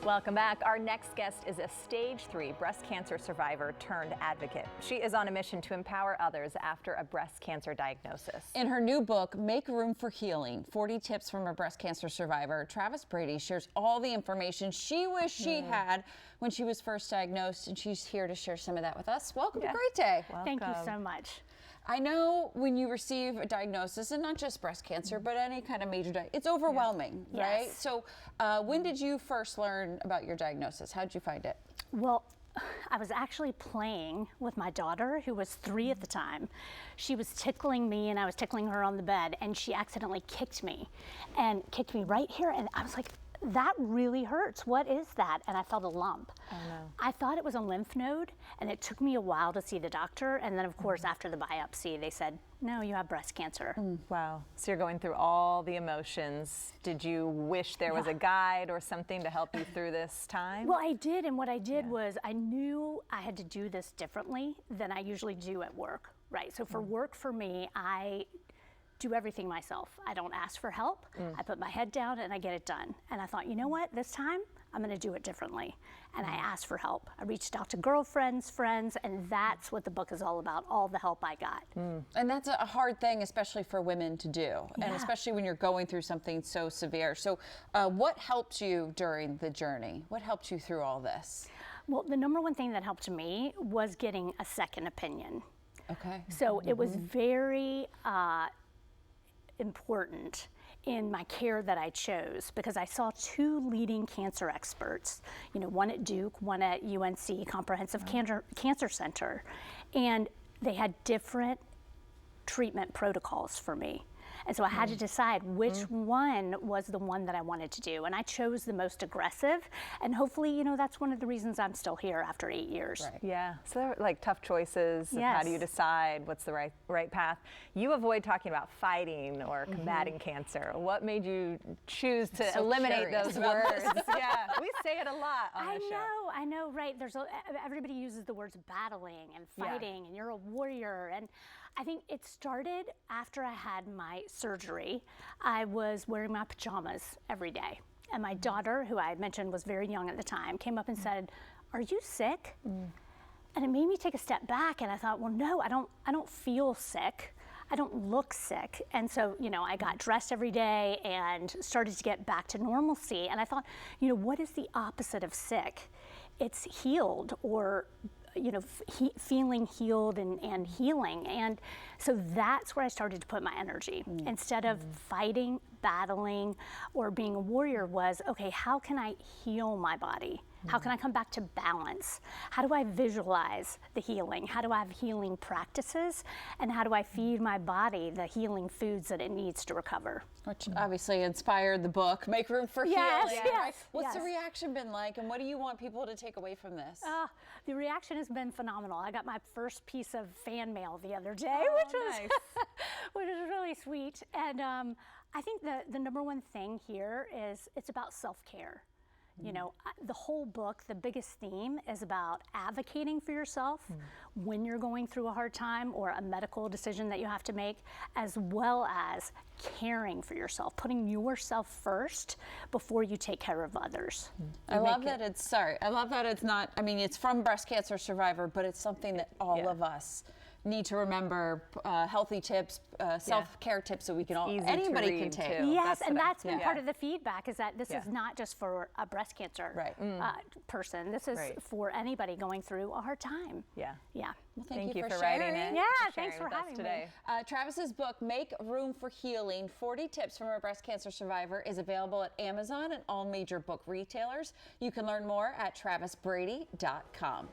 Welcome back. Our next guest is a stage 3 breast cancer survivor turned advocate. She is on a mission to empower others after a breast cancer diagnosis. In her new book, Make Room for Healing, 40 Tips from a Breast Cancer Survivor, Travis Brady shares all the information she wished she had when she was first diagnosed, and she's here to share some of that with us. Welcome to Great Day. Thank you so much. I know when you receive a diagnosis, and not just breast cancer, but any kind of major it's overwhelming, right? Yes. So when did you first learn about your diagnosis? How did you find it? Well, I was actually playing with my daughter, who was 3 at the time. She was tickling me and I was tickling her on the bed, and she accidentally kicked me right here, and I was like, that really hurts. What is that? And I felt a lump. Oh, no. I thought it was a lymph node, and it took me a while to see the doctor. And then, of course, after the biopsy, they said, no, you have breast cancer. Wow. So you're going through all the emotions. Did you wish there was a guide or something to help you through this time? Well, I did, and what I did was I knew I had to do this differently than I usually do at work, right? So for work, for me, I do everything myself. I don't ask for help. I put my head down and I get it done. And I thought, you know what, this time I'm gonna do it differently. And I asked for help. I reached out to girlfriends, friends, and that's what the book is all about, all the help I got. And that's a hard thing, especially for women to do, and especially when you're going through something so severe. So what helped you during the journey? What helped you through all this? Well, the number one thing that helped me was getting a second opinion. Okay. So it was very important in my care that I chose, because I saw 2 leading cancer experts, you know, one at Duke, one at UNC Comprehensive Cancer Center, and they had different treatment protocols for me. And so I had to decide which one was the one that I wanted to do. And I chose the most aggressive. And hopefully, you know, that's one of the reasons I'm still here after 8 years. Right. Yeah, so they're like tough choices. Yes. How do you decide what's the right path? You avoid talking about fighting or combating cancer. What made you choose to So eliminate curious those about words? Yeah, we say it a lot on the show. I know, right? Everybody uses the words battling and fighting, and you're a warrior. And I think it started after I had my surgery. I was wearing my pajamas every day. And my daughter, who I had mentioned was very young at the time, came up and said, "Are you sick?" And it made me take a step back, and I thought, well, no, I don't feel sick. I don't look sick. And so, you know, I got dressed every day and started to get back to normalcy. And I thought, you know, what is the opposite of sick? It's healed, or you know, feeling healed and healing. And so that's where I started to put my energy. Instead of fighting, battling, or being a warrior, was, okay, how can I heal my body? How can I come back to balance? How do I visualize the healing? How do I have healing practices? And how do I feed my body the healing foods that it needs to recover? Which obviously inspired the book, Make Room for Yes, Healing. yes, What's the yes. reaction been like, and what do you want people to take away from this? The reaction has been phenomenal. I got my first piece of fan mail the other day, Oh, which was nice. which was really sweet. And I think the number one thing here is it's about self-care. You know, the whole book, the biggest theme is about advocating for yourself when you're going through a hard time or a medical decision that you have to make, as well as caring for yourself, putting yourself first before you take care of others. I love that it's not, I mean, it's from Breast Cancer Survivor, but it's something that all of us need to remember, healthy tips, self-care tips that we can all, Easy to anybody read, can take. too. Yes, That's and what I- that's been part of the feedback, is that this is not just for a breast cancer person. This is for anybody going through a hard time. Yeah. Yeah. Well, Thank you for sharing. writing it. Yeah, and thanks sharing for with us having today. me. Travis's book, Make Room for Healing, 40 Tips from a Breast Cancer Survivor, is available at Amazon and all major book retailers. You can learn more at travisbrady.com.